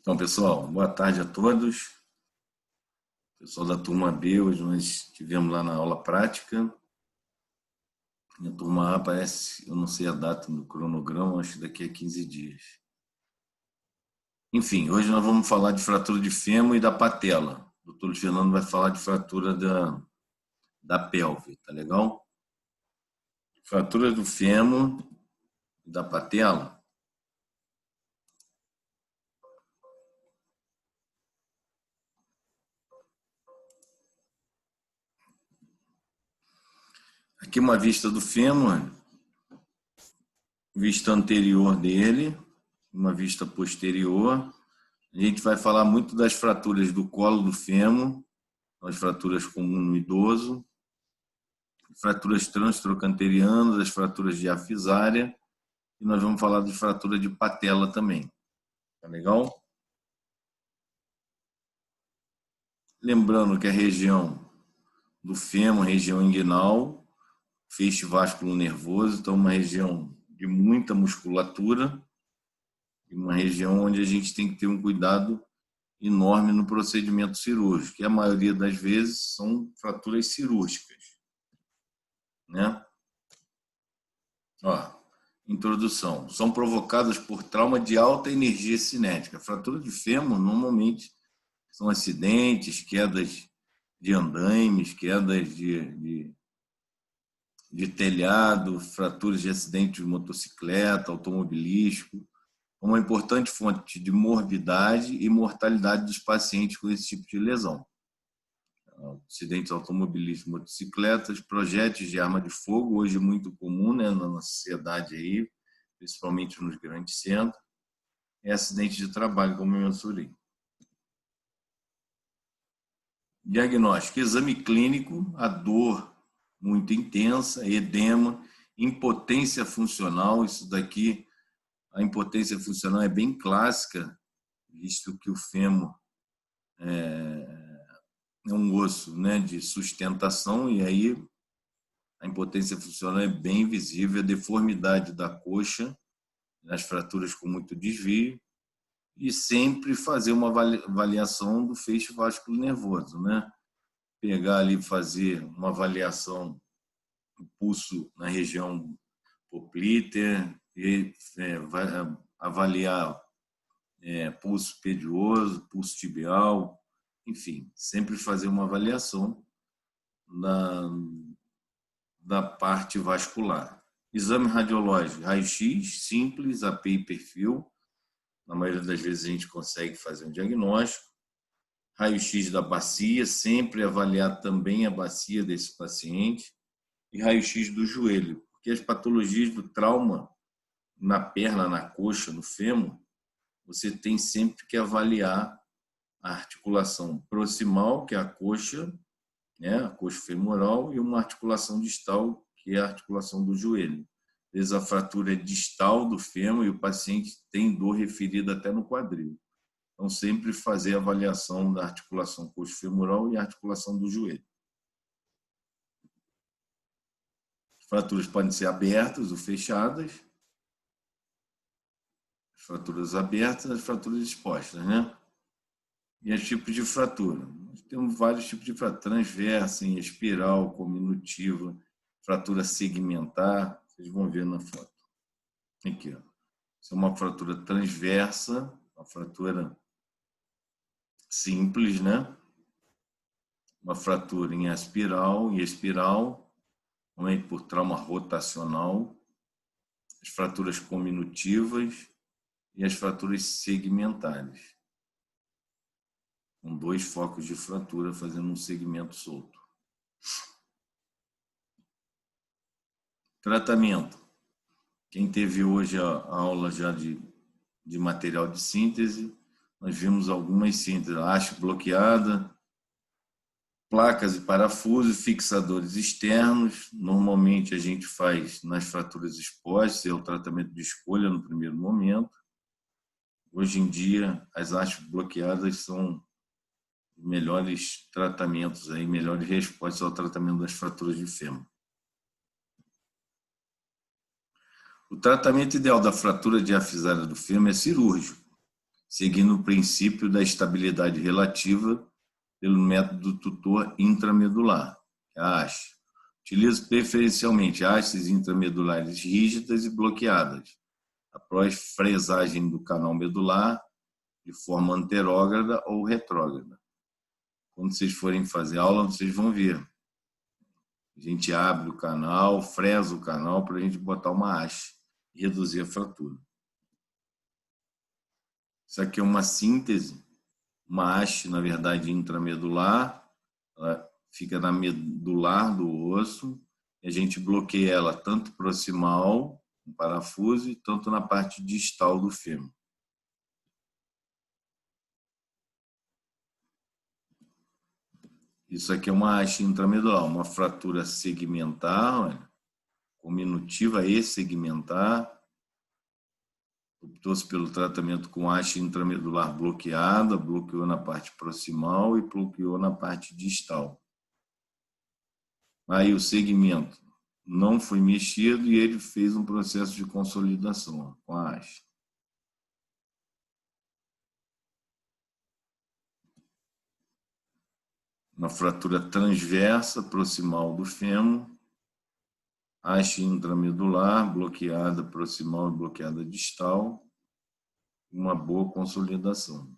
Então, pessoal, boa tarde a todos. Pessoal da turma B, hoje nós estivemos lá na aula prática. A turma A parece, eu não sei a data do cronograma, acho que daqui a 15 dias. Enfim, hoje nós vamos falar de fratura de fêmur e da patela. O doutor Fernando vai falar de fratura da pelve, tá legal? Fratura do fêmur e da patela. Aqui uma vista do fêmur, vista anterior dele, uma vista posterior. A gente vai falar muito das fraturas do colo do fêmur, as fraturas comuns no idoso, fraturas transtrocanterianas, as fraturas diafisária, e nós vamos falar de fratura de patela também. Tá legal? Lembrando que a região do fêmur, região inguinal, feixe vasculo nervoso, então uma região de muita musculatura, e uma região onde a gente tem que ter um cuidado enorme no procedimento cirúrgico, que a maioria das vezes são fraturas cirúrgicas, né? Ó, introdução. São provocadas por trauma de alta energia cinética. Fratura de fêmur normalmente são acidentes, quedas de andaimes, quedas de telhado, fraturas de acidente de motocicleta, automobilístico, uma importante fonte de morbidade e mortalidade dos pacientes com esse tipo de lesão. Acidentes automobilísticos, motocicletas, projéteis de arma de fogo, hoje muito comum, né, na nossa sociedade aí, principalmente nos grandes centros, é acidente de trabalho, como eu mencionei. Diagnóstico: exame clínico, a dor muito intensa, edema, impotência funcional. Isso daqui, a impotência funcional é bem clássica, visto que o fêmur é um osso, né, de sustentação, e aí a impotência funcional é bem visível, a deformidade da coxa, as fraturas com muito desvio, e sempre fazer uma avaliação do feixe vasculo nervoso, né? Pegar ali, fazer uma avaliação do pulso na região poplítea, e vai avaliar pulso pedioso, pulso tibial, enfim, sempre fazer uma avaliação da parte vascular. Exame radiológico, raio-x, simples, AP e perfil. Na maioria das vezes a gente consegue fazer um diagnóstico. Raio-x da bacia, sempre avaliar também a bacia desse paciente. E raio-x do joelho, porque as patologias do trauma na perna, na coxa, no fêmur, você tem sempre que avaliar a articulação proximal, que é a coxa, né, a coxa femoral, e uma articulação distal, que é a articulação do joelho. Às vezes a fratura é distal do fêmur e o paciente tem dor referida até no quadril. Então, sempre fazer a avaliação da articulação coxo-femoral e a articulação do joelho. As fraturas podem ser abertas ou fechadas. As fraturas abertas, as fraturas expostas, né? E os tipos de fratura. Nós temos vários tipos de fratura: transversa, em espiral, cominutiva, fratura segmentar. Vocês vão ver na foto. Aqui, ó. Isso é uma fratura transversa, uma fratura simples, né? Uma fratura em espiral, normalmente por trauma rotacional. As fraturas cominutivas e as fraturas segmentares, com 2 focos de fratura fazendo um segmento solto. Tratamento. Quem teve hoje a aula já de material de síntese, nós vimos algumas sínteses: haste bloqueada, placas e parafusos, fixadores externos. Normalmente a gente faz nas fraturas expostas, é o tratamento de escolha no primeiro momento. Hoje em dia, as hastes bloqueadas são melhores tratamentos, aí, melhores respostas ao tratamento das fraturas de fêmur. O tratamento ideal da fratura diafisária do fêmur é cirúrgico. seguindo o princípio da estabilidade relativa pelo método tutor intramedular, que é a haste. Utiliza preferencialmente hastes intramedulares rígidas e bloqueadas, após fresagem do canal medular de forma anterógrada ou retrógrada. Quando vocês forem fazer aula, vocês vão ver. A gente abre o canal, fresa o canal para a gente botar uma haste e reduzir a fratura. Isso aqui é uma síntese, uma haste, na verdade, intramedular, ela fica na medular do osso, e a gente bloqueia ela tanto proximal, com parafuso, e tanto na parte distal do fêmur. Isso aqui é uma haste intramedular, uma fratura segmentar, olha, cominutiva e segmentar. Optou-se pelo tratamento com haste intramedular bloqueada, bloqueou na parte proximal e bloqueou na parte distal. Aí o segmento não foi mexido e ele fez um processo de consolidação com a haste. Uma fratura transversa proximal do fêmur, haste intramedular, bloqueada proximal e bloqueada distal, uma boa consolidação.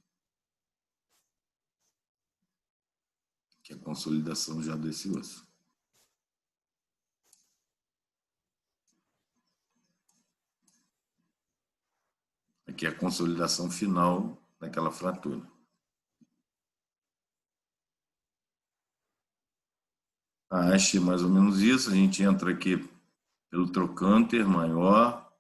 Que é a consolidação já desse osso. Aqui é a consolidação final daquela fratura. A haste é mais ou menos isso, a gente entra aqui pelo trocânter maior,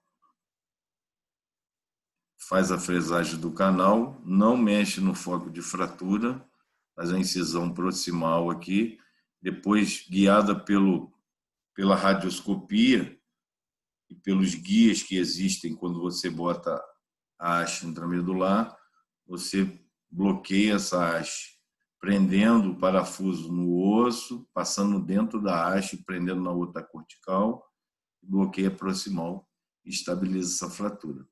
faz a fresagem do canal, não mexe no foco de fratura, faz a incisão proximal aqui, depois guiada pela radioscopia e pelos guias que existem quando você bota a haste intramedular, você bloqueia essa haste prendendo o parafuso no osso, passando dentro da haste, prendendo na outra cortical, bloqueia proximal e estabiliza essa fratura.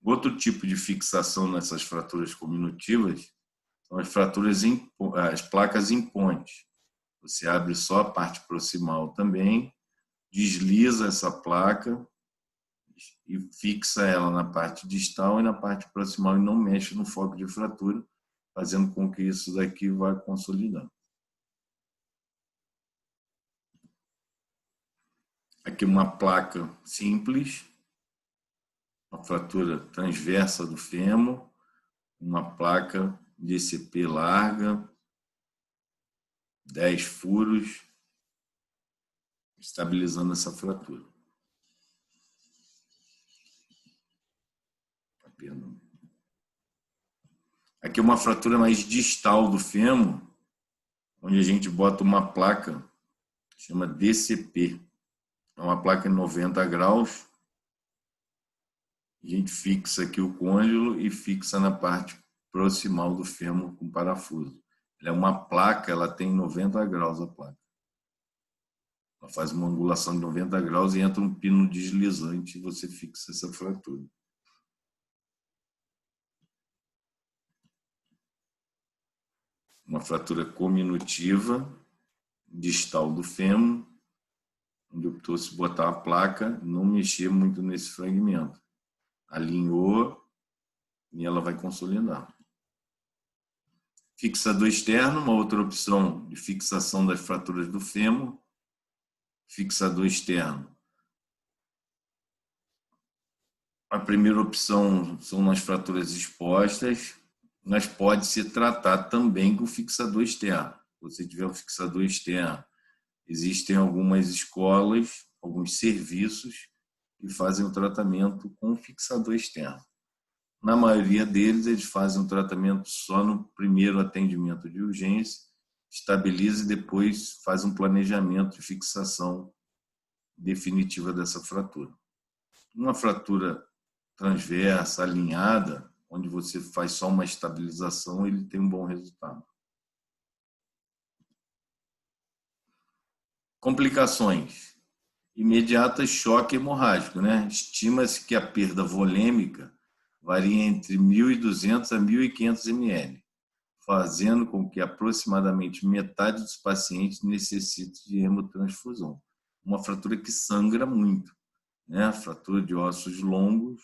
Outro tipo de fixação nessas fraturas cominutivas são as fraturas as placas em ponte. Você abre só a parte proximal também, desliza essa placa e fixa ela na parte distal e na parte proximal e não mexe no foco de fratura, fazendo com que isso daqui vá consolidando. Aqui uma placa simples, uma fratura transversa do fêmur, uma placa de ECP larga, 10 furos, estabilizando essa fratura. Aqui é uma fratura mais distal do fêmur, onde a gente bota uma placa, chama DCP. É uma placa em 90 graus. A gente fixa aqui o côndilo e fixa na parte proximal do fêmur com parafuso. Ela é uma placa, ela tem 90 graus a placa. Ela faz uma angulação de 90 graus e entra um pino deslizante e você fixa essa fratura. Uma fratura cominutiva, distal do fêmur, onde optou-se botar a placa, não mexer muito nesse fragmento. Alinhou e ela vai consolidar. Fixador externo, uma outra opção de fixação das fraturas do fêmur. Fixador externo. A primeira opção são nas fraturas expostas, mas pode se tratar também com fixador externo. Se você tiver um fixador externo, existem algumas escolas, alguns serviços que fazem o tratamento com fixador externo. Na maioria deles, eles fazem o tratamento só no primeiro atendimento de urgência, estabiliza e depois faz um planejamento de fixação definitiva dessa fratura. Uma fratura transversa, alinhada, onde você faz só uma estabilização, ele tem um bom resultado. Complicações. Imediatas, choque hemorrágico, né? Estima-se que a perda volêmica varia entre 1.200 a 1.500 ml, fazendo com que aproximadamente metade dos pacientes necessite de hemotransfusão. Uma fratura que sangra muito, né? Fratura de ossos longos,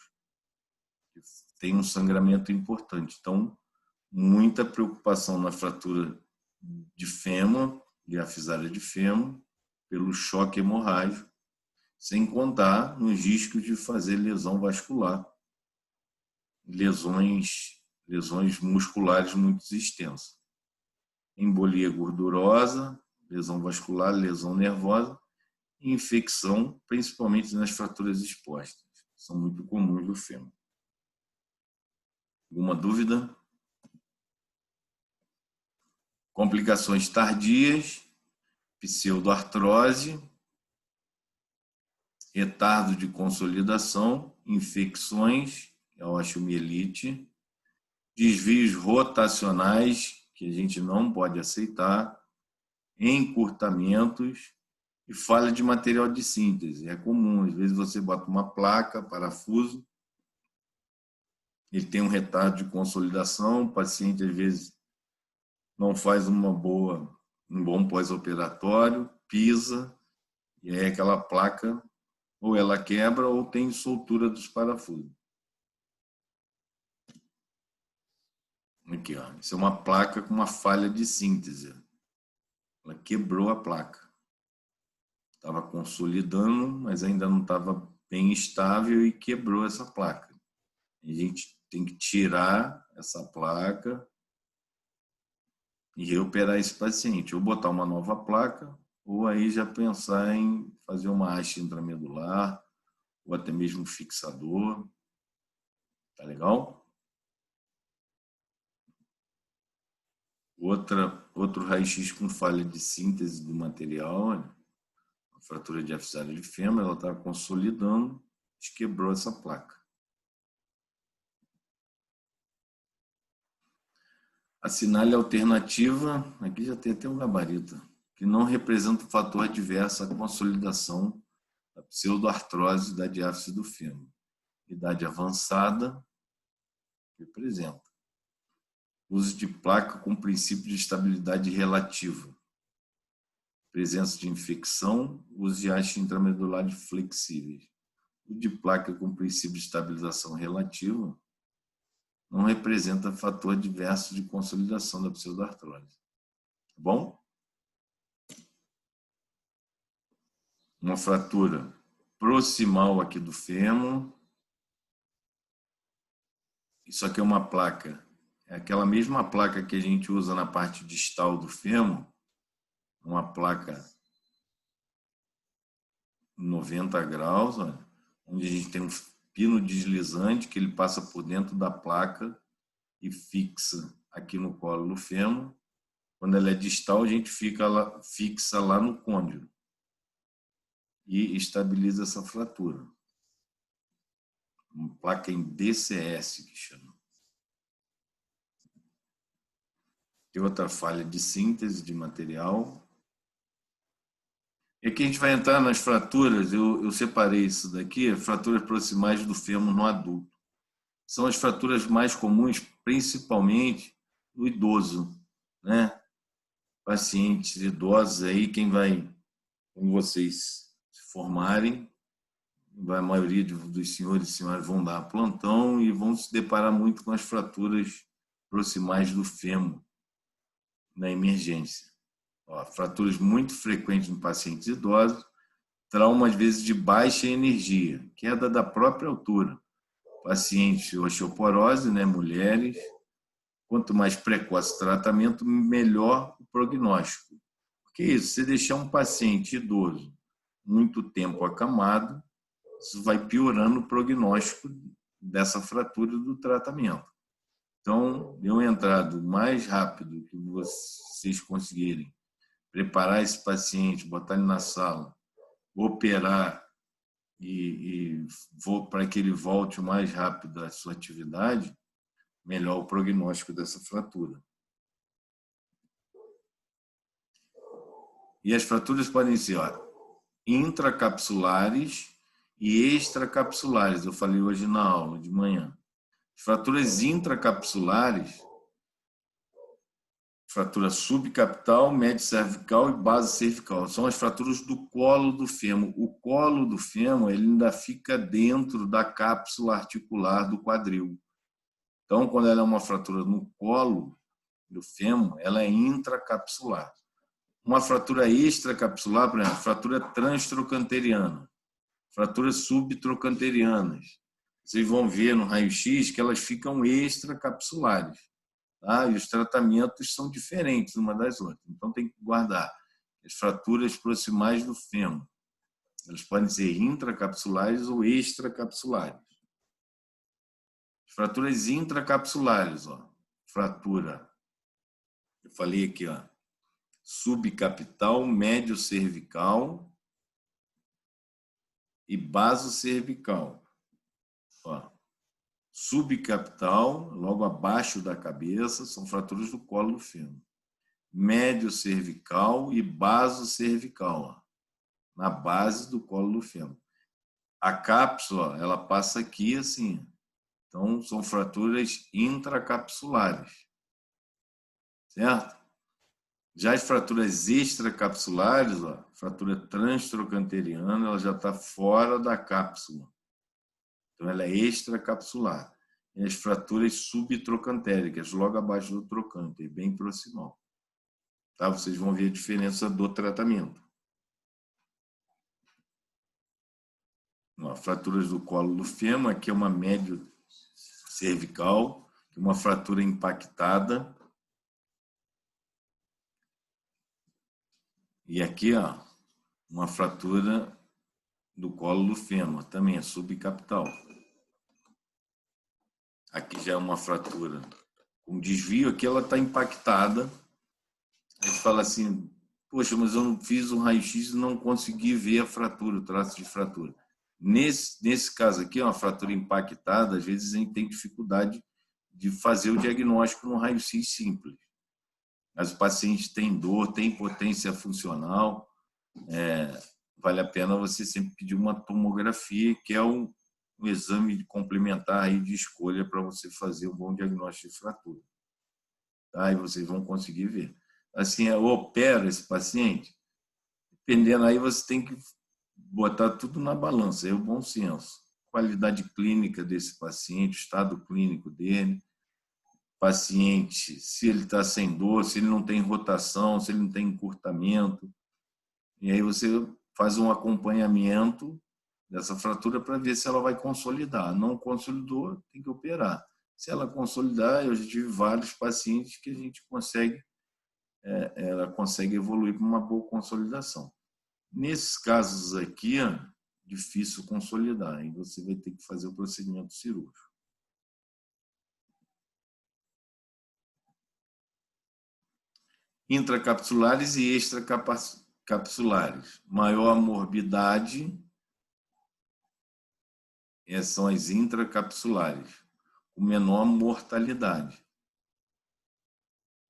tem um sangramento importante. Então, muita preocupação na fratura de fêmur, diafisária de fêmur, pelo choque hemorrágico, sem contar nos riscos de fazer lesão vascular, lesões musculares muito extensas. Embolia gordurosa, lesão vascular, lesão nervosa e infecção, principalmente nas fraturas expostas. São muito comuns do fêmur. Alguma dúvida? Complicações tardias, pseudoartrose, retardo de consolidação, infecções, é a osteomielite, desvios rotacionais, que a gente não pode aceitar, encurtamentos e falha de material de síntese. É comum, às vezes você bota uma placa, parafuso, ele tem um retardo de consolidação, o paciente às vezes não faz um bom pós-operatório, pisa, e aí aquela placa ou ela quebra ou tem soltura dos parafusos. Aqui, ó. Isso é uma placa com uma falha de síntese. Ela quebrou a placa. Estava consolidando, mas ainda não estava bem estável e quebrou essa placa. A gente tem que tirar essa placa e reoperar esse paciente. Ou botar uma nova placa, ou aí já pensar em fazer uma haste intramedular, ou até mesmo um fixador. Tá legal? Outro raio-x com falha de síntese do material, a fratura diafisária de fêmur, ela está consolidando, quebrou essa placa. Assinale a alternativa, aqui já tem até um gabarito, que não representa o fator adverso à consolidação da pseudoartrose da diáfise do fêmur. Idade avançada, representa. Uso de placa com princípio de estabilidade relativa. Presença de infecção, uso de haste intramedulares flexíveis. O de placa com princípio de estabilização relativa não representa fator adverso de consolidação da pseudoartrose. Tá bom? Uma fratura proximal aqui do fêmur. Isso aqui é uma placa. É aquela mesma placa que a gente usa na parte distal do fêmur. Uma placa 90 graus, olha, onde a gente tem um pino deslizante que ele passa por dentro da placa e fixa aqui no colo do fêmur. Quando ela é distal, a gente fixa lá no côndilo e estabiliza essa fratura. Uma placa em DCS que chama. Tem outra falha de síntese de material. E aqui a gente vai entrar nas fraturas, eu separei isso daqui, fraturas proximais do fêmur no adulto. São as fraturas mais comuns, principalmente no idoso, né? Pacientes idosos aí, quando vocês se formarem, a maioria dos senhores e senhoras vão dar plantão e vão se deparar muito com as fraturas proximais do fêmur na emergência. Ó, fraturas muito frequentes em pacientes idosos, trauma às vezes de baixa energia, queda da própria altura. Pacientes osteoporose, né, mulheres, quanto mais precoce o tratamento, melhor o prognóstico. Porque isso, se deixar um paciente idoso muito tempo acamado, isso vai piorando o prognóstico dessa fratura do tratamento. Então, eu entrar o mais rápido que vocês conseguirem, preparar esse paciente, botar ele na sala, operar e para que ele volte o mais rápido à sua atividade, melhor o prognóstico dessa fratura. E as fraturas podem ser intracapsulares e extracapsulares. Eu falei hoje na aula de manhã. Fraturas intracapsulares, fratura subcapital, médio cervical e base cervical. São as fraturas do colo do fêmur. O colo do fêmur ele ainda fica dentro da cápsula articular do quadril. Então, quando ela é uma fratura no colo do fêmur, ela é intracapsular. Uma fratura extracapsular, por exemplo, fratura transtrocanteriana, fraturas subtrocanterianas. Vocês vão ver no raio-x que elas ficam extracapsulares. Tá? E os tratamentos são diferentes uma das outras. Então, tem que guardar as fraturas proximais do fêmur. Elas podem ser intracapsulares ou extracapsulares. As fraturas intracapsulares, ó. Fratura, eu falei aqui, ó, subcapital, médio cervical e basocervical. Ó. Subcapital, logo abaixo da cabeça, são fraturas do colo do fêmur. Médio cervical e basocervical, ó, na base do colo do fêmur. A cápsula, ela passa aqui assim. Então, são fraturas intracapsulares. Certo? Já as fraturas extracapsulares, ó, fratura transtrocanteriana, ela já está fora da cápsula. Então, ela é extracapsular. E as fraturas subtrocantéricas, logo abaixo do trocânter, bem proximal. Tá? Vocês vão ver a diferença do tratamento. Ó, fraturas do colo do fêmur, aqui é uma médio cervical, uma fratura impactada. E aqui, ó, uma fratura do colo do fêmur, também é subcapital. Aqui já é uma fratura com desvio, aqui ela está impactada. A gente fala assim, poxa, mas eu não fiz um raio-x e não consegui ver a fratura, o traço de fratura. Nesse caso aqui, uma fratura impactada, às vezes a gente tem dificuldade de fazer o diagnóstico no raio-x simples. Mas o paciente tem dor, tem impotência funcional, vale a pena você sempre pedir uma tomografia, que é um exame complementar aí de escolha para você fazer um bom diagnóstico de fratura. Tá? E vocês vão conseguir ver. Assim, eu opero esse paciente, dependendo aí você tem que botar tudo na balança, é o bom senso. Qualidade clínica desse paciente, estado clínico dele, paciente, se ele está sem dor, se ele não tem rotação, se ele não tem encurtamento. E aí você faz um acompanhamento dessa fratura para ver se ela vai consolidar. Não consolidou, tem que operar. Se ela consolidar, eu já tive vários pacientes que a gente consegue, ela consegue evoluir para uma boa consolidação. Nesses casos aqui, difícil consolidar, aí você vai ter que fazer o procedimento cirúrgico. Intracapsulares e extracapsulares. Maior morbidade são as intracapsulares, com menor mortalidade.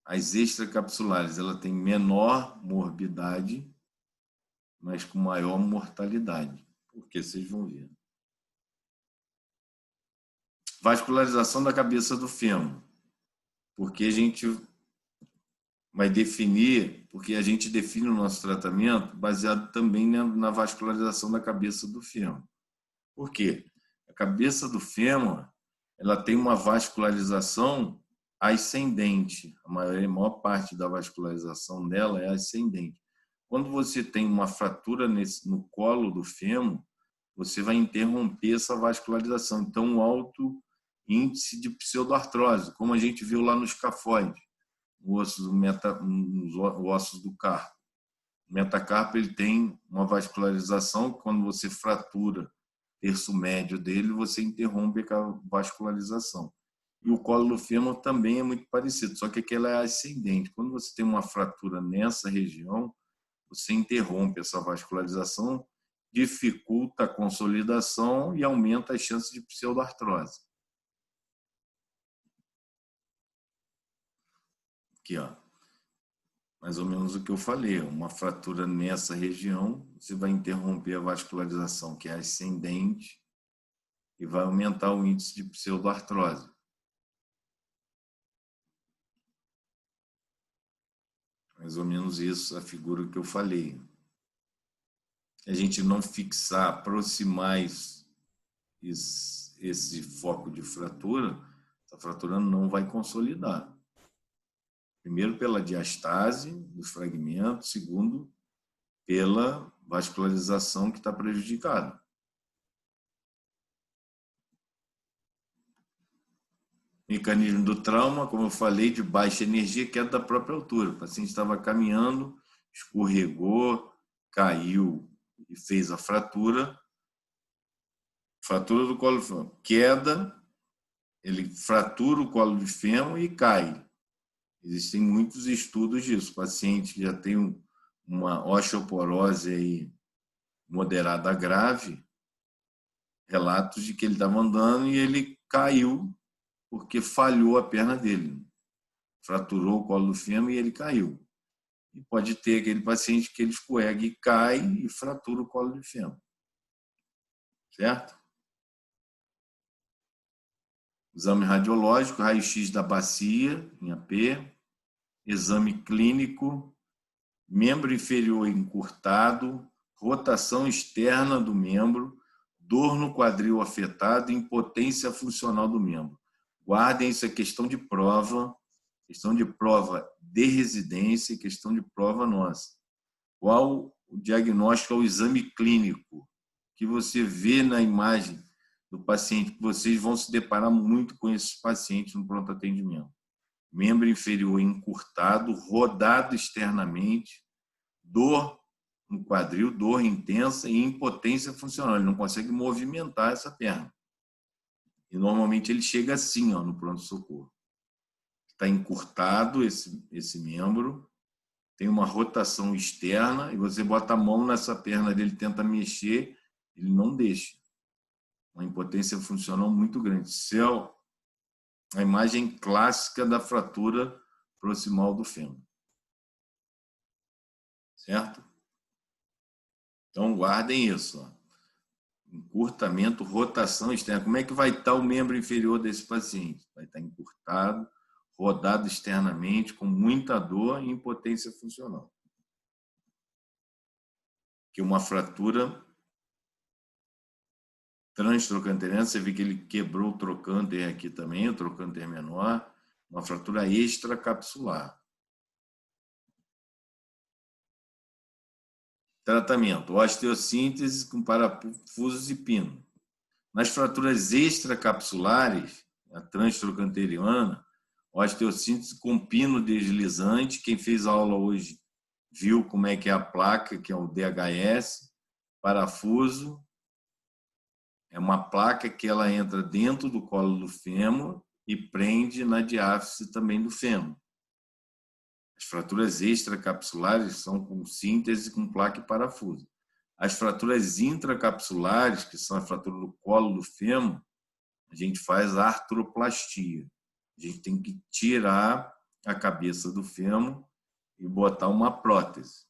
As extracapsulares, ela tem menor morbidade, mas com maior mortalidade, porque vocês vão ver. Vascularização da cabeça do fêmur, porque a gente vai definir, porque a gente define o nosso tratamento baseado também na vascularização da cabeça do fêmur. Por quê? A cabeça do fêmur, ela tem uma vascularização ascendente. A maior parte da vascularização dela é ascendente. Quando você tem uma fratura no colo do fêmur, você vai interromper essa vascularização. Então, um alto índice de pseudoartrose, como a gente viu lá no escafoide, os ossos do carpo. O metacarpo ele tem uma vascularização, quando você fratura o terço médio dele, você interrompe a vascularização. E o colo do fêmur também é muito parecido, só que aquela é ascendente. Quando você tem uma fratura nessa região, você interrompe essa vascularização, dificulta a consolidação e aumenta as chances de pseudoartrose. Aqui, ó. Mais ou menos o que eu falei, uma fratura nessa região, você vai interromper a vascularização, que é ascendente, e vai aumentar o índice de pseudoartrose. Mais ou menos isso, a figura que eu falei. A gente não fixar, aproximar esse foco de fratura, essa fratura não vai consolidar. Primeiro, pela diastase dos fragmentos. Segundo, pela vascularização que está prejudicada. Mecanismo do trauma, como eu falei, de baixa energia, queda da própria altura. O paciente estava caminhando, escorregou, caiu e fez a fratura. Fratura do colo de fêmur. Queda, ele fratura o colo de fêmur e cai. Existem muitos estudos disso. O paciente já tem uma osteoporose aí moderada grave, relatos de que ele estava andando e ele caiu porque falhou a perna dele. Fraturou o colo do fêmur e ele caiu. E pode ter aquele paciente que ele escorrega e cai e fratura o colo do fêmur. Certo? Exame radiológico, raio-x da bacia, em AP. Exame clínico, membro inferior encurtado, rotação externa do membro, dor no quadril afetado e impotência funcional do membro. Guardem, isso é questão de prova de residência e questão de prova nossa. Qual o diagnóstico ao exame clínico que você vê na imagem do paciente, que vocês vão se deparar muito com esses pacientes no pronto atendimento. Membro inferior encurtado, rodado externamente, dor no quadril, dor intensa e impotência funcional. Ele não consegue movimentar essa perna. E normalmente ele chega assim, no pronto-socorro. Está encurtado esse membro, tem uma rotação externa e você bota a mão nessa perna dele, tenta mexer, ele não deixa. Uma impotência funcional muito grande. Isso é a imagem clássica da fratura proximal do fêmur. Certo? Então, guardem isso. Encurtamento, rotação externa. Como é que vai estar o membro inferior desse paciente? Vai estar encurtado, rodado externamente, com muita dor e impotência funcional. Que uma fratura transtrocanteriana, você vê que ele quebrou o trocânter aqui também, o trocânter menor, uma fratura extracapsular. Tratamento: osteossíntese com parafusos e pino. Nas fraturas extracapsulares, a transtrocanteriana, osteossíntese com pino deslizante. Quem fez aula hoje viu como é que é a placa, que é o DHS. Parafuso é uma placa que ela entra dentro do colo do fêmur e prende na diáfise também do fêmur. As fraturas extracapsulares são com síntese com placa e parafuso. As fraturas intracapsulares, que são a fratura do colo do fêmur, a gente faz a artroplastia. A gente tem que tirar a cabeça do fêmur e botar uma prótese.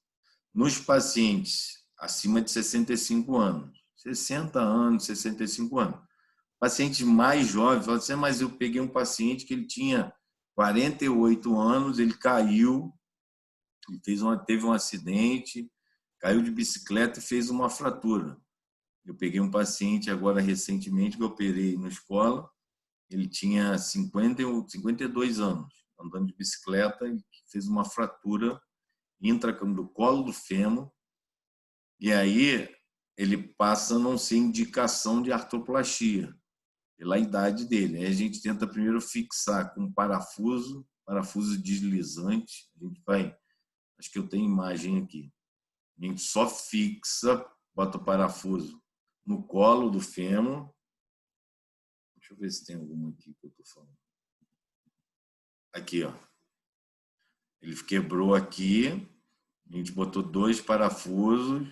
Nos pacientes acima de 65 anos, 60 anos, 65 anos, pacientes mais jovens falam assim: mas eu peguei um paciente que ele tinha 48 anos, ele caiu, ele teve um acidente, caiu de bicicleta e fez uma fratura. Eu peguei um paciente agora recentemente que eu operei na escola, ele tinha 52 anos, andando de bicicleta, e fez uma fratura do colo do fêmur, e aí ele passa a não ser indicação de artroplastia, pela idade dele. Aí a gente tenta primeiro fixar com parafuso deslizante. A gente vai, acho que eu tenho imagem aqui. A gente só fixa, bota o parafuso no colo do fêmur. Deixa eu ver se tem alguma aqui que eu estou falando. Aqui, ó. Ele quebrou aqui, a gente botou 2 parafusos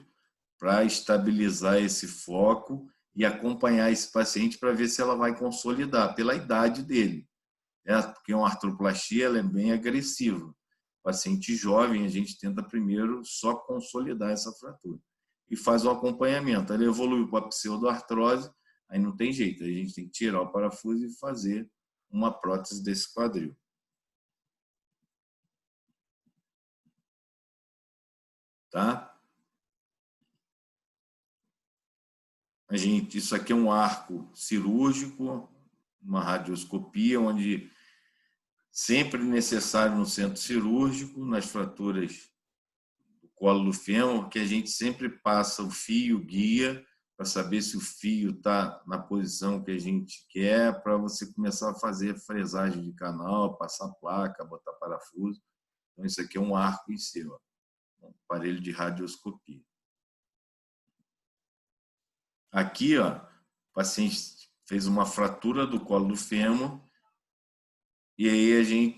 para estabilizar esse foco e acompanhar esse paciente para ver se ela vai consolidar pela idade dele. Porque uma artroplastia ela é bem agressiva. Paciente jovem, a gente tenta primeiro só consolidar essa fratura e faz um acompanhamento. Ele evoluiu para a pseudoartrose, aí não tem jeito, a gente tem que tirar o parafuso e fazer uma prótese desse quadril. tá? Isso aqui é um arco cirúrgico, uma radioscopia, onde sempre necessário no centro cirúrgico, nas fraturas do colo do fêmur, que a gente sempre passa o fio guia para saber se o fio está na posição que a gente quer, para você começar a fazer fresagem de canal, passar placa, botar parafuso. Então, isso aqui é um arco em si, ó, um aparelho de radioscopia. Aqui, ó, o paciente fez uma fratura do colo do fêmur e aí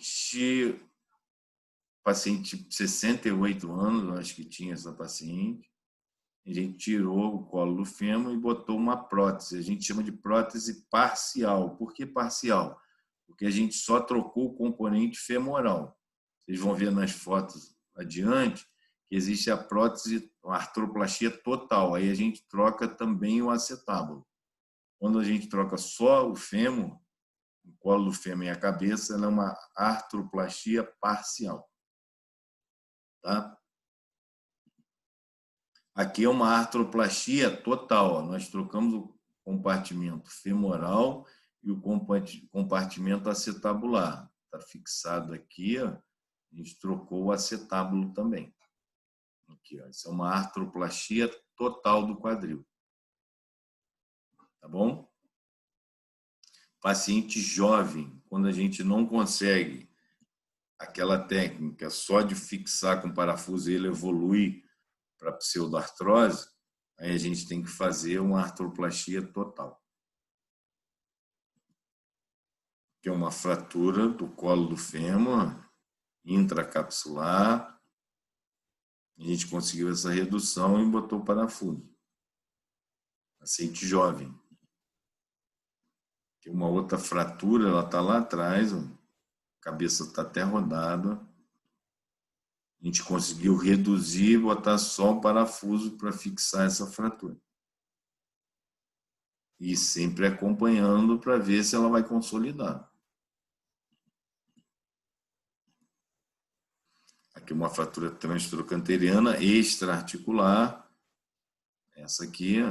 paciente de 68 anos, acho que tinha essa paciente, a gente tirou o colo do fêmur e botou uma prótese. A gente chama de prótese parcial. Por que parcial? Porque a gente só trocou o componente femoral. Vocês vão ver nas fotos adiante que existe a prótese, a artroplastia total. Aí a gente troca também o acetábulo. Quando a gente troca só o fêmur, o colo do fêmur e a cabeça, ela é uma artroplastia parcial. Tá? Aqui é uma artroplastia total. Ó. Nós trocamos o compartimento femoral e o compartimento acetabular. Está fixado aqui, ó. A gente trocou o acetábulo também. Aqui, ó. Isso é uma artroplastia total do quadril. Tá bom? Paciente jovem, quando a gente não consegue aquela técnica só de fixar com parafuso e ele evolui para pseudoartrose, aí a gente tem que fazer uma artroplastia total. Que é uma fratura do colo do fêmur, intracapsular. A gente conseguiu essa redução e botou o parafuso. Paciente jovem. Tem uma outra fratura, ela está lá atrás, a cabeça está até rodada. A gente conseguiu reduzir e botar só o parafuso para fixar essa fratura. E sempre acompanhando para ver se ela vai consolidar. Aqui uma fratura transtrocanteriana extraarticular. Essa aqui.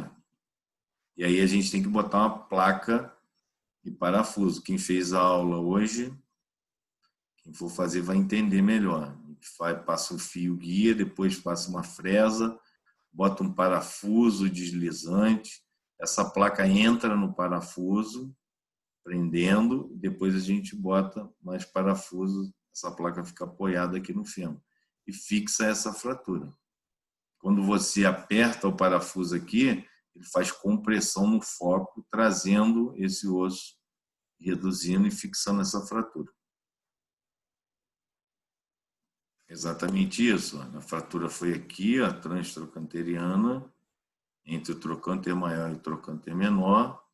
E aí a gente tem que botar uma placa e parafuso. Quem fez a aula hoje, quem for fazer vai entender melhor. Passa um fio guia, depois passa uma fresa, bota um parafuso deslizante, essa placa entra no parafuso, prendendo, depois a gente bota mais parafuso, essa placa fica apoiada aqui no fêmur e fixa essa fratura. Quando você aperta o parafuso aqui, ele faz compressão no foco, trazendo esse osso, reduzindo e fixando essa fratura. Exatamente isso. A fratura foi aqui, a transtrocanteriana, entre o trocânter maior e o trocânter menor.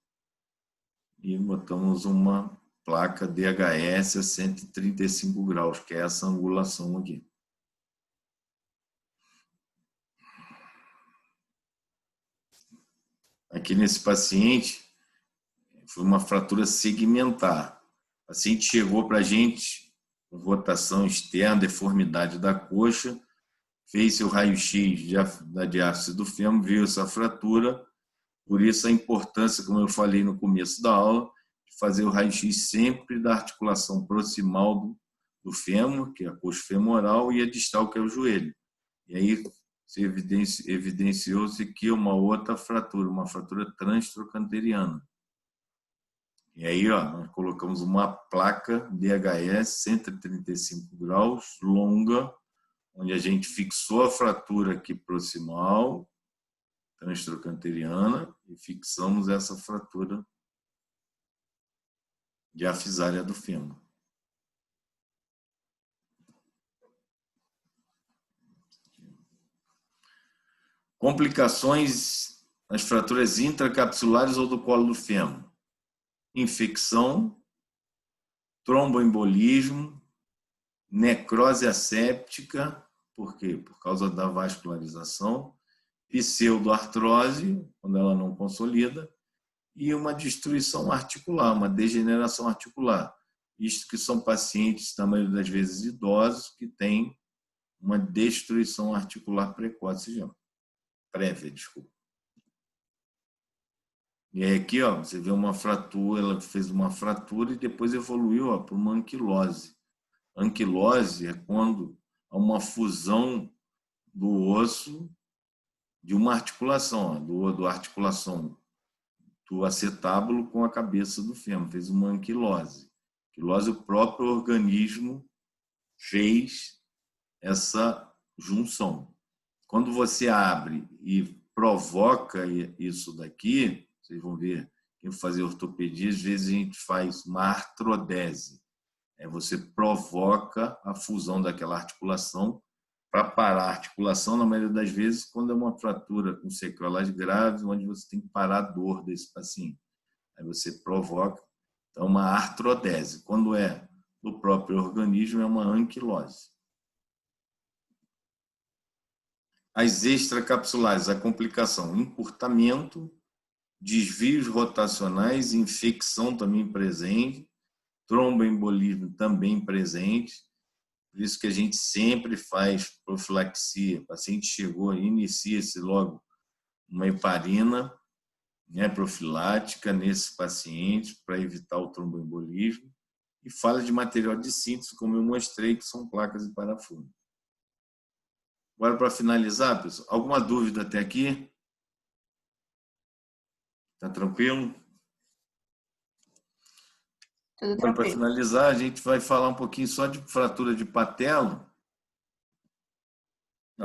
E botamos uma placa DHS a 135 graus, que é essa angulação aqui. Aqui nesse paciente, foi uma fratura segmentar. O paciente chegou para a gente com rotação externa, deformidade da coxa, fez seu raio-x da diástase do fêmur, viu essa fratura, por isso a importância, como eu falei no começo da aula, de fazer o raio-x sempre da articulação proximal do fêmur, que é a coxa femoral, e a distal, que é o joelho. E aí evidenciou-se que uma outra fratura, uma fratura transtrocanteriana. E aí, ó, nós colocamos uma placa DHS 135 graus, longa, onde a gente fixou a fratura aqui proximal, transtrocanteriana, e fixamos essa fratura diafisária do fêmur. Complicações nas fraturas intracapsulares ou do colo do fêmur. Infecção, tromboembolismo, necrose asséptica, por quê? Por causa da vascularização, pseudoartrose, quando ela não consolida, e uma destruição articular, uma degeneração articular. Isto que são pacientes, na maioria das vezes, idosos, que têm uma destruição articular precoce já. Prévia, desculpa. E aí aqui, ó, você vê uma fratura, ela fez uma fratura e depois evoluiu para uma anquilose. Anquilose é quando há uma fusão do osso de uma articulação, do articulação do acetábulo com a cabeça do fêmur, fez uma anquilose. Anquilose, o próprio organismo fez essa junção. Quando você abre e provoca isso daqui, vocês vão ver, quem fazer ortopedia, às vezes a gente faz uma artrodese. Você provoca a fusão daquela articulação para parar a articulação, na maioria das vezes, quando é uma fratura com sequelas graves, onde você tem que parar a dor desse paciente. Aí você provoca, então, uma artrodese. Quando é do próprio organismo, é uma anquilose. As extracapsulares, a complicação, encurtamento, desvios rotacionais, infecção também presente, tromboembolismo também presente. Por isso que a gente sempre faz profilaxia. O paciente chegou, inicia-se logo uma heparina, né, profilática nesse paciente para evitar o tromboembolismo. E fala de material de síntese, como eu mostrei, que são placas e parafusos. Agora, para finalizar, pessoal, alguma dúvida até aqui? Está tranquilo? Tudo Para tranquilo. finalizar, a gente vai falar um pouquinho só de fratura de patela.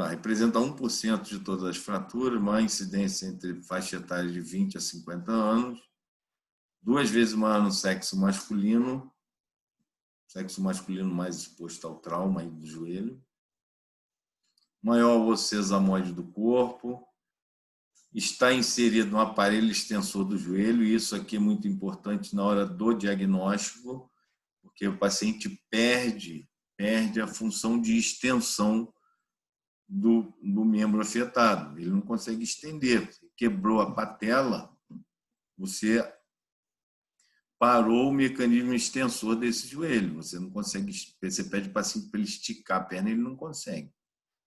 Representa 1% de todas as fraturas, uma incidência entre faixa etária de 20 a 50 anos, 2 vezes maior no sexo masculino mais exposto ao trauma aí do joelho, maior osso sesamoide do corpo, está inserido no aparelho extensor do joelho, e isso aqui é muito importante na hora do diagnóstico, porque o paciente perde a função de extensão do membro afetado. Ele não consegue estender. Você quebrou a patela, você parou o mecanismo extensor desse joelho. Você não consegue. Você pede para o paciente para ele esticar a perna, ele não consegue,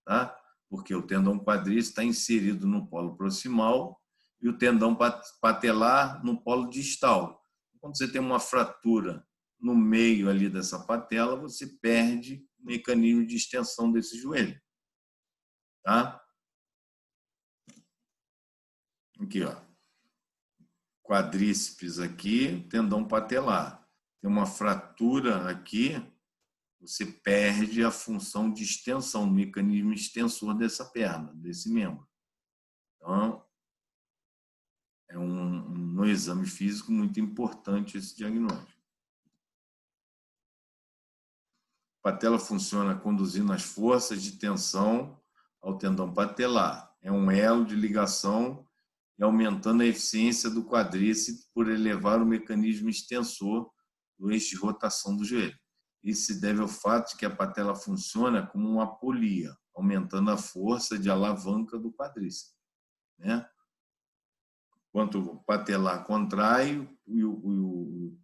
tá? Porque o tendão quadríceps está inserido no polo proximal e o tendão patelar no polo distal. Quando você tem uma fratura no meio ali dessa patela, você perde o mecanismo de extensão desse joelho. Tá? Aqui, ó. Quadríceps aqui, tendão patelar. Tem uma fratura aqui, você perde a função de extensão, o mecanismo extensor dessa perna, desse membro. Então, é no exame físico muito importante esse diagnóstico. A patela funciona conduzindo as forças de tensão ao tendão patelar. É um elo de ligação e aumentando a eficiência do quadríceps por elevar o mecanismo extensor do eixo de rotação do joelho. Isso se deve ao fato de que a patela funciona como uma polia, aumentando a força de alavanca do quadríceps, né? Enquanto o patelar contrai, o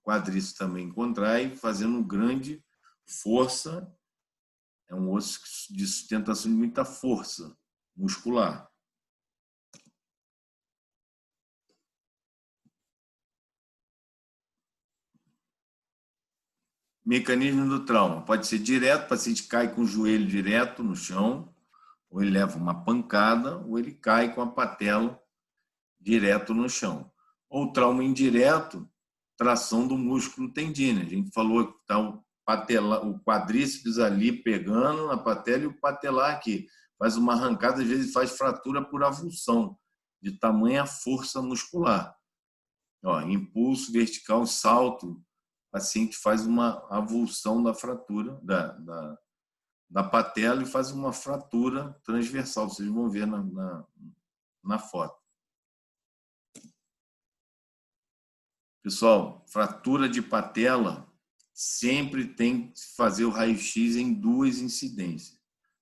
quadríceps também contrai, fazendo grande força. É um osso de sustentação de muita força muscular. Mecanismo do trauma. Pode ser direto, o paciente cai com o joelho direto no chão, ou ele leva uma pancada, ou ele cai com a patela direto no chão. Ou trauma indireto, tração do músculo tendíneo. A gente falou que está o quadríceps ali pegando na patela e o patelar aqui. Faz uma arrancada, às vezes faz fratura por avulsão, de tamanha força muscular. Impulso vertical, salto, o paciente faz uma avulsão da fratura da patela e faz uma fratura transversal. Vocês vão ver na foto. Pessoal, fratura de patela sempre tem que fazer o raio-x em 2 incidências.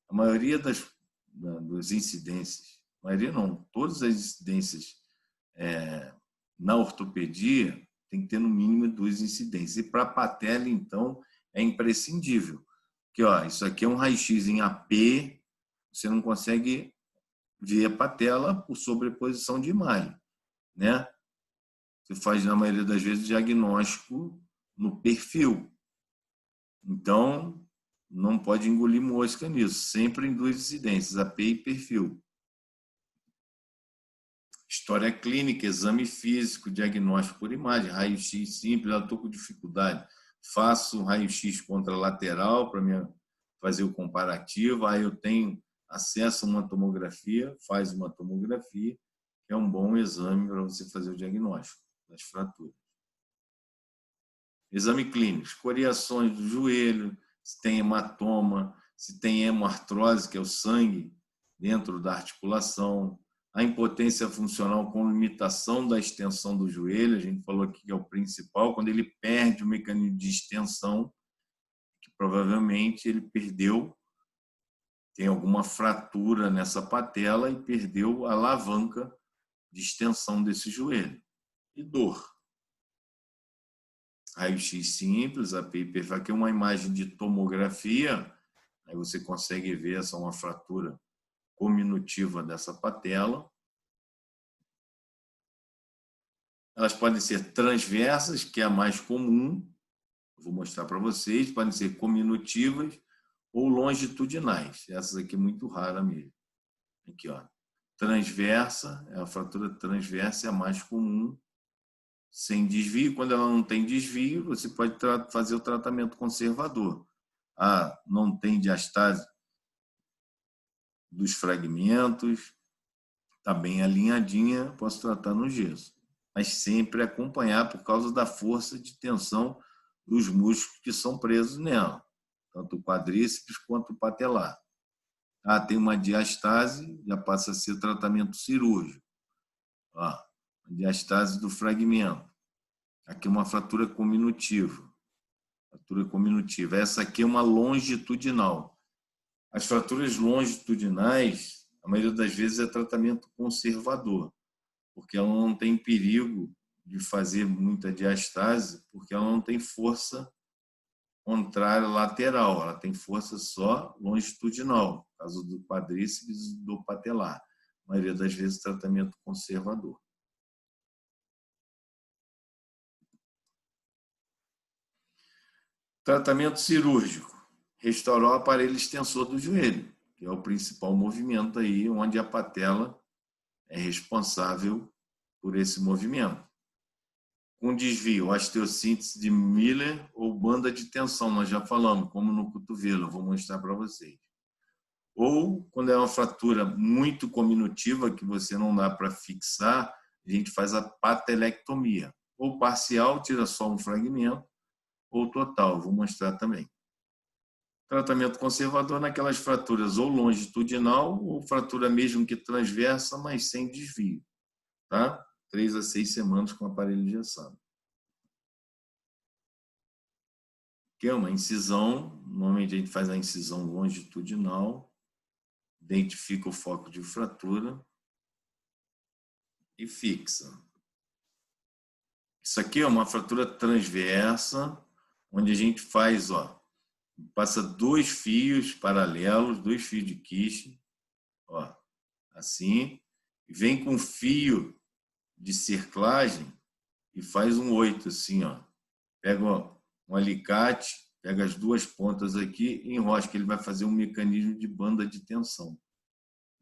A maioria das incidências, maioria não, todas as incidências na ortopedia tem que ter no mínimo 2 incidências. E para a patela, então, é imprescindível, Aqui, ó, isso aqui é um raio-x em AP, você não consegue ver a patela por sobreposição de imagem, né? Você faz, na maioria das vezes, diagnóstico no perfil. Então, não pode engolir mosca nisso. Sempre em duas incidências, AP e perfil. História clínica, exame físico, diagnóstico por imagem, raio-x simples, eu estou com dificuldade. Faço raio-x contralateral para fazer o comparativo, aí eu tenho acesso a uma tomografia, faz uma tomografia, que é um bom exame para você fazer o diagnóstico das fraturas. Exame clínico, escoriações do joelho, se tem hematoma, se tem hemoartrose, que é o sangue dentro da articulação, a impotência funcional com limitação da extensão do joelho, a gente falou aqui que é o principal, quando ele perde o mecanismo de extensão, que provavelmente ele perdeu, tem alguma fratura nessa patela e perdeu a alavanca de extensão desse joelho. E dor. Raio-x simples, a PIPF, aqui é uma imagem de tomografia, aí você consegue ver essa uma fratura cominutiva dessa patela. Elas podem ser transversas, que é a mais comum, vou mostrar para vocês, podem ser cominutivas ou longitudinais. Essas aqui é muito rara mesmo. Aqui, ó. Transversa, a fratura transversa é a mais comum, sem desvio. Quando ela não tem desvio, você pode fazer o tratamento conservador. Ah, não tem diastase dos fragmentos, está bem alinhadinha, posso tratar no gesso. Mas sempre acompanhar por causa da força de tensão dos músculos que são presos nela, tanto o quadríceps quanto o patelar. Ah, tem uma diastase, já passa a ser tratamento cirúrgico. Ah, a diastase do fragmento. Aqui é uma fratura cominutiva. Fratura cominutiva. Essa aqui é uma longitudinal. As fraturas longitudinais, a maioria das vezes é tratamento conservador, porque ela não tem perigo de fazer muita diastase, porque ela não tem força contrária lateral, ela tem força só longitudinal, no caso do quadríceps e do patelar. A maioria das vezes tratamento conservador. Tratamento cirúrgico. Restaurar o aparelho extensor do joelho, que é o principal movimento aí, onde a patela é responsável por esse movimento. Com desvio, osteossíntese de Miller ou banda de tensão, nós já falamos, como no cotovelo, eu vou mostrar para vocês. Ou, quando é uma fratura muito cominutiva, que você não dá para fixar, a gente faz a patelectomia. Ou parcial, tira só um fragmento, ou total, vou mostrar também. Tratamento conservador naquelas fraturas ou longitudinal ou fratura mesmo que transversa, mas sem desvio. Tá? 3 a 6 semanas com aparelho engessado. Que é uma incisão, normalmente a gente faz a incisão longitudinal, identifica o foco de fratura e fixa. Isso aqui é uma fratura transversa, onde a gente faz, ó, passa 2 fios paralelos, 2 fios de quiche, ó, assim, e vem com fio de cerclagem e faz um 8, assim, ó. Pega um alicate, pega as 2 pontas aqui e enrosca, ele vai fazer um mecanismo de banda de tensão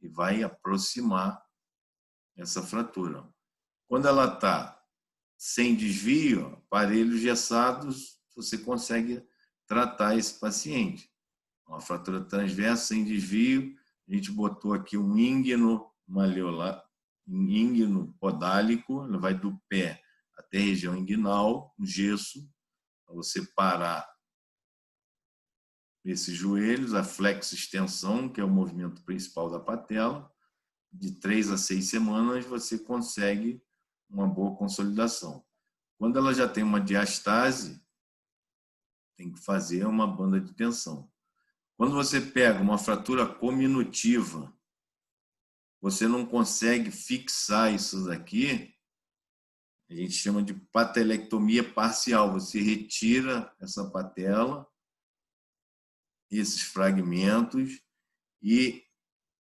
e vai aproximar essa fratura. Quando ela está sem desvio, aparelhos gessados, você consegue tratar esse paciente. Uma fratura transversa sem desvio, a gente botou aqui um íngano malleolar, um íngano podálico, ele vai do pé até a região inguinal, um gesso, para você parar esses joelhos, a flexo-extensão, que é o movimento principal da patela. De 3 a 6 semanas você consegue uma boa consolidação. Quando ela já tem uma diastase, tem que fazer uma banda de tensão. Quando você pega uma fratura cominutiva, você não consegue fixar isso daqui, a gente chama de patelectomia parcial. Você retira essa patela esses fragmentos e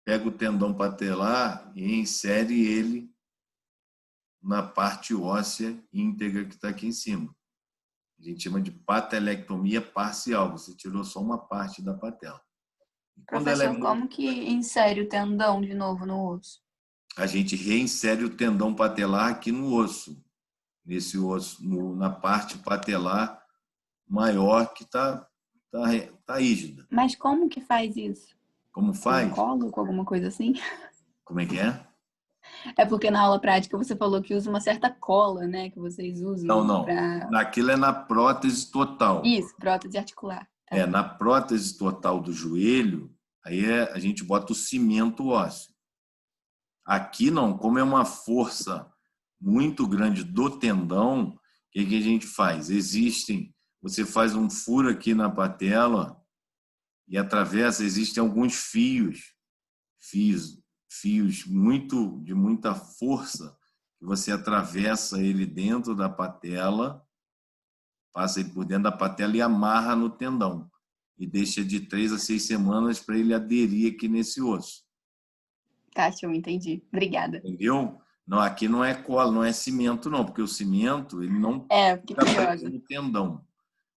pega o tendão patelar e insere ele na parte óssea íntegra que está aqui em cima. A gente chama de patelectomia parcial. Você tirou só uma parte da patela. E quando ela Professor, como que insere o tendão de novo no osso? a gente reinsere o tendão patelar aqui no osso, nesse osso, na parte patelar maior que tá rígida. Mas como que faz isso? Como Com faz? colo, com alguma coisa assim? Como é que é? É porque na aula prática você falou que usa uma certa cola, né? Que vocês Não, usam não. para... Naquilo é na prótese total. Isso, prótese articular. Tá. Na prótese total do joelho, aí a gente bota o cimento ósseo. Aqui não, como é uma força muito grande do tendão, o que a gente faz? Você faz um furo aqui na patela e atravessa, existem alguns fios de muita força, que você atravessa ele dentro da patela, passa ele por dentro da patela e amarra no tendão. E deixa de 3 a 6 semanas para ele aderir aqui nesse osso. Tá, show, entendi. Obrigada. Entendeu? Não, aqui não é cola, não é cimento, não, porque o cimento ele não Porque fica preso curiosa. no tendão.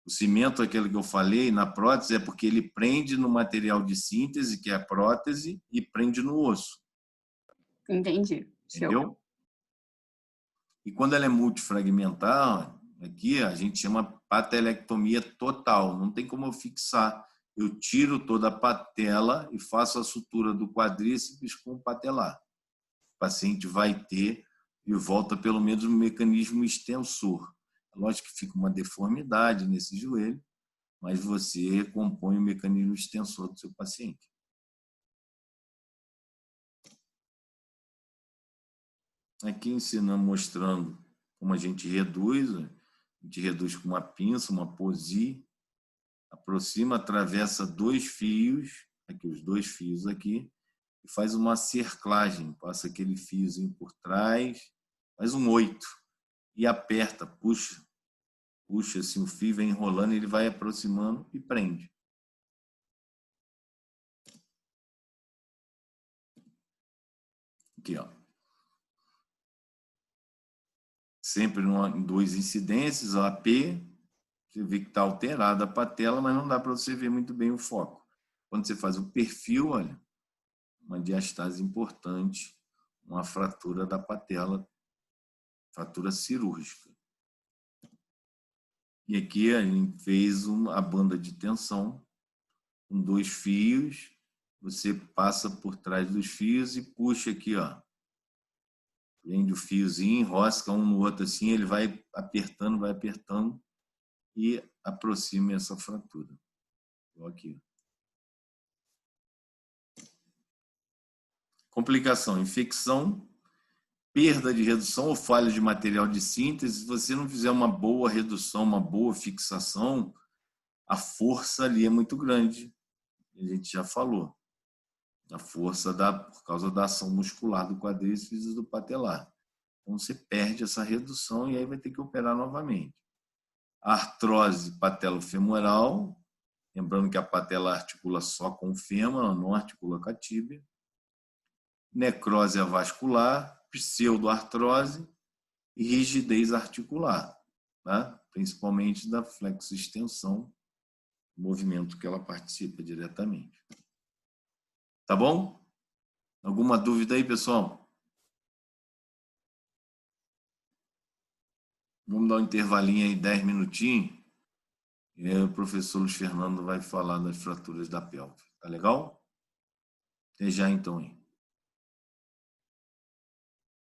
O cimento, aquele que eu falei, na prótese, é porque ele prende no material de síntese, que é a prótese, e prende no osso. Entendi. Show. Entendeu? E quando ela é multifragmentar, aqui a gente chama patelectomia total. Não tem como eu fixar. Eu tiro toda a patela e faço a sutura do quadríceps com o patelar. O paciente vai ter e volta pelo menos um mecanismo extensor. Lógico que fica uma deformidade nesse joelho, mas você recompõe o mecanismo extensor do seu paciente. Aqui ensinando, mostrando como a gente reduz com uma pinça, uma posi, aproxima, atravessa 2 fios, aqui os 2 fios aqui, e faz uma cerclagem, passa aquele fiozinho por trás, faz um 8 e aperta, puxa assim o fio, vem enrolando, ele vai aproximando e prende. Aqui, ó. Sempre em 2 incidências, o AP, você vê que está alterada a patela, mas não dá para você ver muito bem o foco. Quando você faz o perfil, olha, uma diastase importante, uma fratura da patela, fratura cirúrgica. E aqui a gente fez a banda de tensão com 2 fios, você passa por trás dos fios e puxa aqui, ó. Prende o fiozinho, enrosca um no outro assim, ele vai apertando e aproxima essa fratura. Aqui. Complicação, infecção, perda de redução ou falha de material de síntese. Se você não fizer uma boa redução, uma boa fixação, a força ali é muito grande. A gente já falou. A força por causa da ação muscular do quadríceps e do patelar. Então você perde essa redução e aí vai ter que operar novamente. Artrose patelofemoral, lembrando que a patela articula só com o fêmur, ela não articula com a tíbia. Necrose avascular, pseudoartrose e rigidez articular, tá? Principalmente da flexoextensão, movimento que ela participa diretamente. Tá bom? Alguma dúvida aí, pessoal? Vamos dar um intervalinho aí, 10 minutinhos. E aí o professor Luiz Fernando vai falar das fraturas da pelve. Tá legal? Até já então, hein?